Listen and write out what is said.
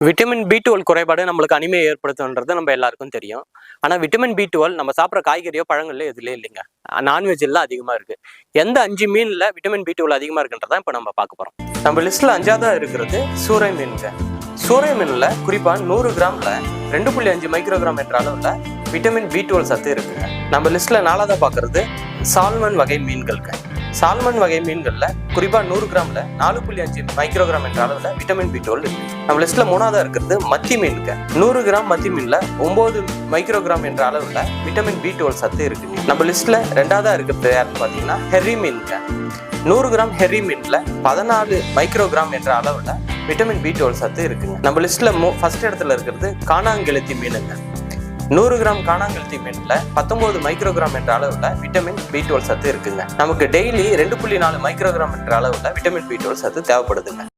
Vitamin B12 குறைபாடு நம்மளுக்கு அனிமையை ஏற்படுத்துன்றது நம்ம எல்லாருக்கும் தெரியும். ஆனா விட்டமின் B12 நம்ம சாப்பிட்ற காய்கறியோ பழங்கள்ல எதுலயே இல்லைங்க. நான்வெஜ்ல அதிகமா இருக்கு. எந்த 5 மீன்ல விட்டமின் B12 அதிகமா இருக்குன்றத இப்ப நம்ம பார்க்க போறோம். நம்ம லிஸ்ட்ல 5ஆவதா இருக்கிறது சூறை மீனுங்க. சூறை மீன்ல குறிப்பா 100 கிராம்ல 2.5 மைக்ரோகிராம் என்ற அளவுல விட்டமின் B12 சத்து இருக்குங்க. நம்ம லிஸ்ட்ல 4ஆவதா பார்க்கறது சால்மன் வகை மீன்களுக்கு. சால்மன் வகை மீன்கள்ல குறிப்பா 100 கிராம்ல 4.5 மைக்ரோகிராம் என்ற அளவுல விட்டமின் B12 இருக்கு. நம்ம லிஸ்ட்ல 3ஆவதா இருக்கிறது மத்தி மீனுக்கு. 100 கிராம் மத்தி மீன்ல 9 மைக்ரோகிராம் என்ற அளவுல விட்டமின் B12 சத்து இருக்கு. நம்ம லிஸ்ட்ல 2ஆவதா இருக்கிறது யாருன்னு பாத்தீங்கன்னா ஹெர்ரி மீனுக்கு. 100 கிராம் ஹெர்ரி மீன்ல 14 மைக்ரோகிராம் என்ற அளவுல விட்டமின் B12 சத்து இருக்குங்க. நம்ம லிஸ்ட்ல ஃபர்ஸ்ட் இடத்துல இருக்கிறது காணாங்கெளுத்தி மீனுங்க. 100 கிராம் காணாங்கெளுத்தி மீன்ல 19 மைக்ரோகிராம் என்ற அளவுல விட்டமின் B12 சத்து இருக்குங்க. நமக்கு டெய்லி 2.4 மைக்ரோகிராம் என்ற அளவுல விட்டமின் B12 சத்து தேவைப்படுதுங்க.